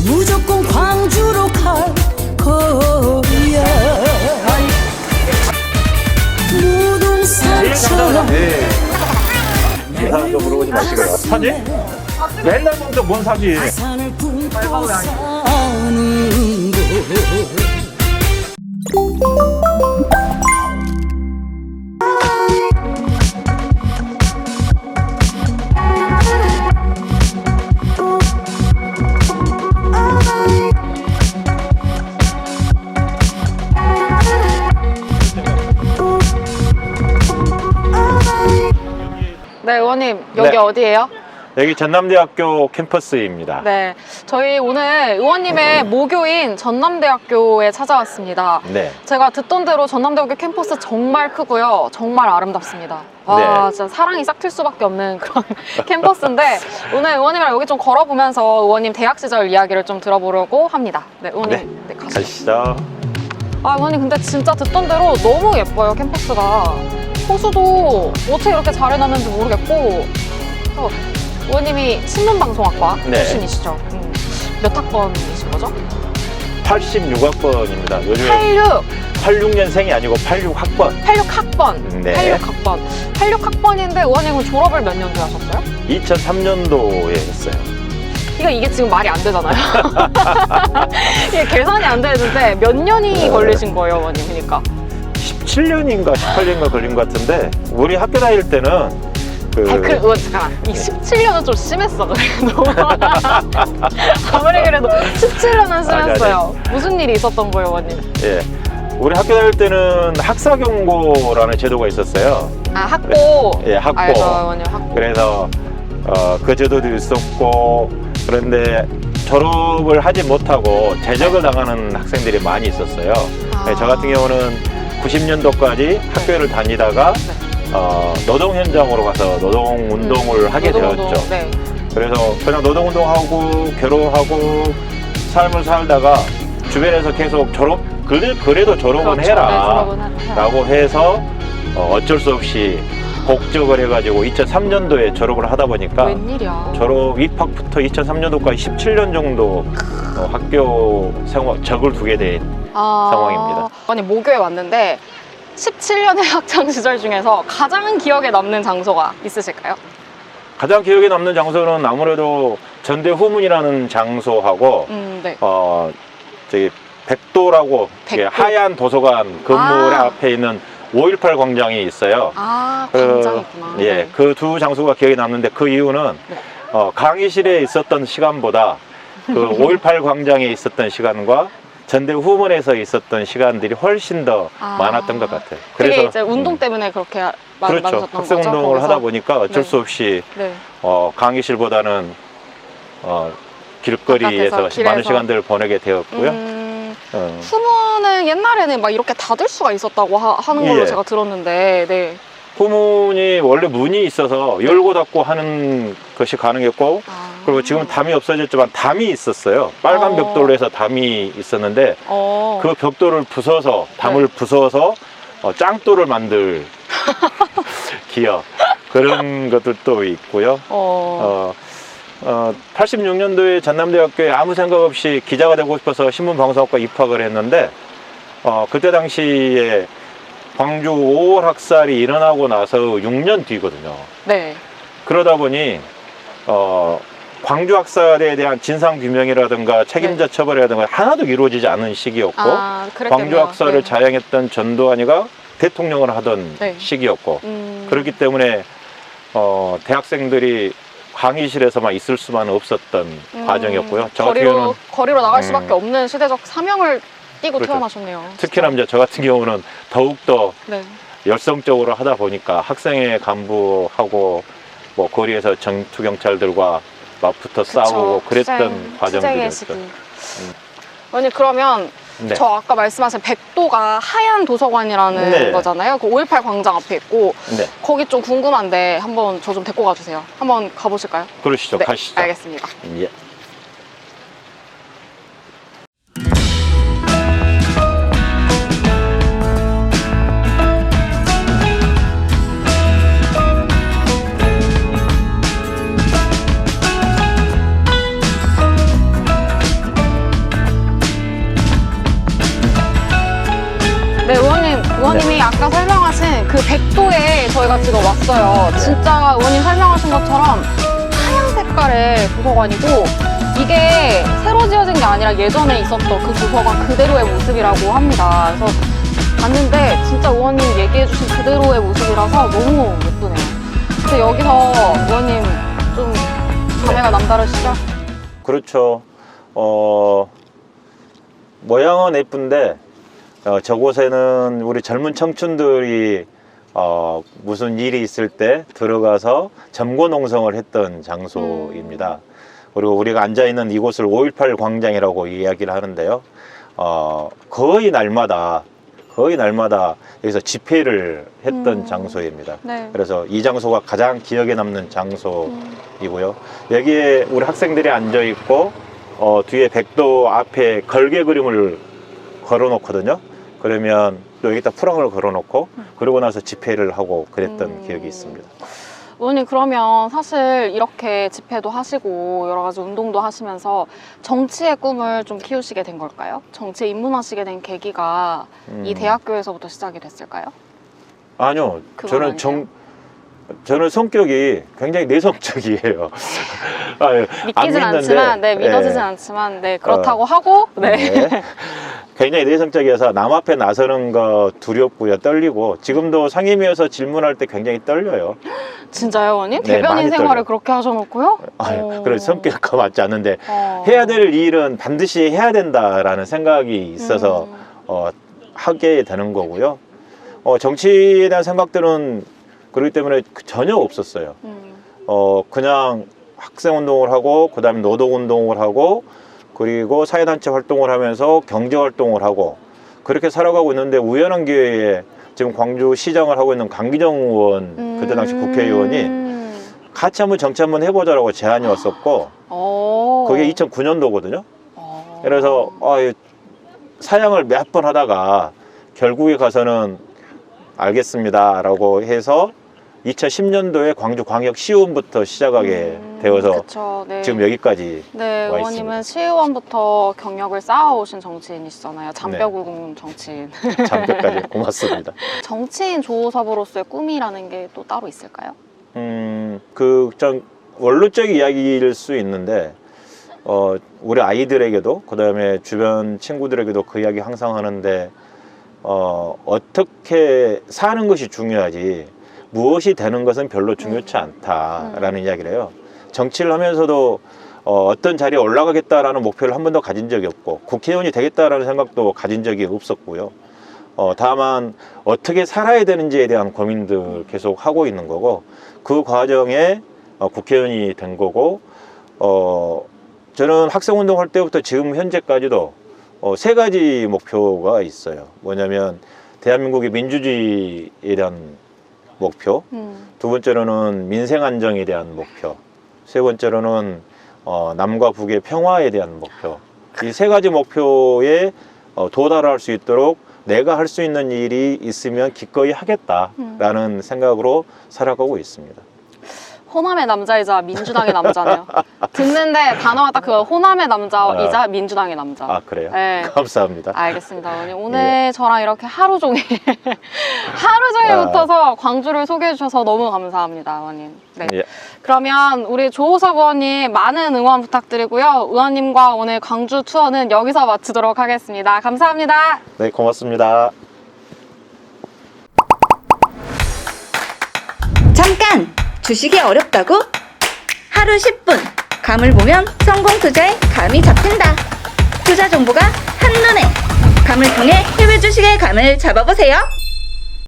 무조건 광주로 갈 거야. 무등산처럼 사람도 물어보지 마시고요. 사지? 맨날 보면서 뭔 사지? 산을 꿈꿔 사는 곳. 네, 의원님 여기 네. 어디예요? 여기 전남대학교 캠퍼스입니다. 네, 저희 오늘 의원님의 모교인 전남대학교에 찾아왔습니다. 네. 제가 듣던 대로 전남대학교 캠퍼스 정말 크고요, 정말 아름답습니다. 와, 진짜 사랑이 싹 튈 수밖에 없는 그런 캠퍼스인데 오늘 의원님이랑 여기 좀 걸어보면서 의원님 대학 시절 이야기를 좀 들어보려고 합니다. 네, 의원님, 네, 가시죠. 가시죠. 아, 의원님 근데 진짜 듣던 대로 너무 예뻐요, 캠퍼스가. 호수도 어떻게 이렇게 잘 해놨는지 모르겠고. 의원님이 신문방송학과 네. 출신이시죠? 몇 학번이신 거죠? 86학번입니다. 요즘에 86년생이 아니고 86학번. 86학번. 네. 86학번. 86학번인데 의원님은 졸업을 몇 년도에 하셨어요? 2003년도에 했어요. 이게 지금 말이 안 되잖아요. 이게 계산이 안 되는데 몇 년이 걸리신 거예요, 의원님? 그러니까 17년인가 18년인가 걸린 것 같은데 우리 학교 다닐 때는 잠깐만. 이 17년은 좀 심했어, 그래도. 아무리 그래도 17년은 심했어요. 무슨 일이 있었던 거예요, 의원님? 예. 우리 학교 다닐 때는 학사경고라는 제도가 있었어요. 아, 학고. 예, 학고. 알죠, 의원님, 학고. 그래서 그 제도도 있었고, 그런데 졸업을 하지 못하고 재적을 당하는 학생들이 많이 있었어요. 아. 저 같은 경우는 90년도까지 학교를 다니다가 노동 현장으로 가서 노동 운동을 하게 되었죠. 네. 그래서 그냥 노동 운동하고 결혼하고 삶을 살다가 주변에서 계속 그래도 졸업은 그렇죠. 해라 네, 졸업은 해라. 라고 해서 어쩔 수 없이 복적을 해가지고 2003년도에 졸업을 하다 보니까 웬일이야. 졸업 입학부터 2003년도까지 17년 정도 학교 생활 적을 두게 된 상황입니다. 아니, 모교에 왔는데 17년의 학창 시절 중에서 가장 기억에 남는 장소가 있으실까요? 가장 기억에 남는 장소는 아무래도 전대 후문이라는 장소하고 네. 저기 백도라고 백도? 하얀 도서관 건물 앞에 있는 5.18 광장이 있어요. 아, 광장이구나. 예, 그 두 장소가 기억에 남는데 그 이유는 네. 강의실에 있었던 시간보다 그 5.18 광장에 있었던 시간과 전대 후문에서 있었던 시간들이 훨씬 더 많았던 것 같아요. 그게 이제 운동 때문에 그렇게 그렇죠. 많으셨던 학생 거죠? 운동을 거기서? 하다 보니까 어쩔 네. 수 없이 네. 강의실보다는 길거리에서 바깥에서, 많은 길에서. 시간들을 보내게 되었고요. 후문은 옛날에는 막 이렇게 닫을 수가 있었다고 하는 걸로 예. 제가 들었는데, 네. 후문이 원래 문이 있어서 열고 닫고 하는 것이 가능했고, 그리고 지금 담이 없어졌지만 담이 있었어요. 빨간 벽돌로 해서 담이 있었는데 그 벽돌을 부숴서 담을 부숴서 짱돌을 만들 기억 그런 것들도 있고요. 86년도에 전남대학교에 아무 생각 없이 기자가 되고 싶어서 신문방송학과 입학을 했는데 그때 당시에 광주 5월 학살이 일어나고 나서 6년 뒤거든요. 네. 그러다 보니 광주 학살에 대한 진상규명이라든가 책임자 처벌이라든가 하나도 이루어지지 않은 시기였고 광주 학살을 네. 자행했던 전두환이가 대통령을 하던 네. 시기였고 그렇기 때문에 대학생들이 강의실에서만 있을 수만 없었던 과정이었고요. 저 같은 경우는 거리로 나갈 수밖에 없는 시대적 사명을 띠고 그렇죠. 태어나셨네요. 특히나 이제 저 같은 경우는 더욱더 네. 열성적으로 하다 보니까 학생회 간부하고 뭐 거리에서 전투경찰들과 맞붙어 싸우고 그랬던 과정들이었죠. 아니, 그러면 네. 저 아까 말씀하신 백도가 하얀 도서관이라는 네. 거잖아요. 그 5.18 광장 앞에 있고 네, 거기 좀 궁금한데 한번 저 좀 데리고 가주세요. 한번 가보실까요? 그러시죠. 네, 가시죠. 알겠습니다. 예. 의원님이 아까 설명하신 그 백도에 저희가 지금 왔어요. 진짜 의원님 설명하신 것처럼 하얀 색깔의 도서관이고 이게 새로 지어진 게 아니라 예전에 있었던 그 도서관 그대로의 모습이라고 합니다. 그래서 봤는데 진짜 의원님 얘기해주신 그대로의 모습이라서 너무 예쁘네요. 근데 여기서 의원님 좀 감회가 남다르시죠? 그렇죠. 모양은 예쁜데 저곳에는 우리 젊은 청춘들이 무슨 일이 있을 때 들어가서 점거 농성을 했던 장소입니다. 그리고 우리가 앉아있는 이곳을 5.18 광장이라고 이야기를 하는데요. 거의 날마다 여기서 집회를 했던 장소입니다. 네. 그래서 이 장소가 가장 기억에 남는 장소이고요. 여기에 우리 학생들이 앉아있고 뒤에 백도 앞에 걸개 그림을 걸어놓거든요. 그러면 또 여기다 풀황을 걸어놓고 그러고 나서 집회를 하고 그랬던 기억이 있습니다. 의원님 그러면 사실 이렇게 집회도 하시고 여러 가지 운동도 하시면서 정치의 꿈을 좀 키우시게 된 걸까요? 정치에 입문하시게 된 계기가 이 대학교에서부터 시작이 됐을까요? 아니요. 그건 아니에요? 저는 성격이 굉장히 내성적이에요. 믿기진 않지만, 네, 믿어지진 않지만, 네, 그렇다고 하고, 네. 네. 굉장히 내성적이어서 남 앞에 나서는 거 두렵고요, 떨리고, 지금도 상임위에서 질문할 때 굉장히 떨려요. 진짜요, 의원님? 네, 대변인 많이 생활을 떨려요. 그렇게 하셔놓고요? 그런 성격과 맞지 않는데, 해야 될 일은 반드시 해야 된다라는 생각이 있어서, 하게 되는 거고요. 정치에 대한 생각들은 그렇기 때문에 전혀 없었어요. 그냥 학생운동을 하고, 그 다음에 노동운동을 하고, 그리고 사회단체 활동을 하면서 경제활동을 하고, 그렇게 살아가고 있는데 우연한 기회에 지금 광주시장을 하고 있는 강기정 의원, 그때 당시 국회의원이 같이 한번 정치 한번 해보자라고 제안이 왔었고, 그게 2009년도거든요. 그래서 사양을 몇 번 하다가 결국에 가서는 알겠습니다 라고 해서 2010년도에 광주광역시의원부터 시작하게 되어서 그쵸, 네. 지금 여기까지 네, 와 의원님은 있습니다. 시의원부터 경력을 쌓아오신 정치인이시잖아요. 잔뼈 굵은 정치인. 잠깐까지 고맙습니다. 정치인 조호섭으로서의 꿈이라는 게 또 따로 있을까요? 좀 원론적 이야기일 수 있는데 우리 아이들에게도 그 다음에 주변 친구들에게도 그 이야기 항상 하는데 어떻게 사는 것이 중요하지 무엇이 되는 것은 별로 중요치 않다라는 이야기를 해요. 정치를 하면서도 어떤 자리에 올라가겠다라는 목표를 한 번도 가진 적이 없고 국회의원이 되겠다라는 생각도 가진 적이 없었고요. 다만 어떻게 살아야 되는지에 대한 고민들 계속 하고 있는 거고 그 과정에 국회의원이 된 거고 저는 학생운동 할 때부터 지금 현재까지도 세 가지 목표가 있어요. 뭐냐면 대한민국의 민주주의에 대한 목표, 두 번째로는 민생 안정에 대한 목표, 세 번째로는 남과 북의 평화에 대한 목표. 이 세 가지 목표에 도달할 수 있도록 내가 할 수 있는 일이 있으면 기꺼이 하겠다라는 생각으로 살아가고 있습니다. 호남의 남자이자 민주당의 남자네요. 듣는데 단어가 딱 그 호남의 남자이자 민주당의 남자. 아 그래요? 네. 감사합니다. 알겠습니다, 의원님. 오늘 저랑 이렇게 하루 종일 붙어서 광주를 소개해 주셔서 너무 감사합니다, 의원님. 네. 예. 그러면 우리 조호섭 의원님 많은 응원 부탁드리고요. 의원님과 오늘 광주 투어는 여기서 마치도록 하겠습니다. 감사합니다. 네, 고맙습니다. 잠깐! 주식이 어렵다고? 하루 10분 감을 보면 성공 투자의 감이 잡힌다. 투자 정보가 한눈에 감을 통해 해외 주식의 감을 잡아보세요.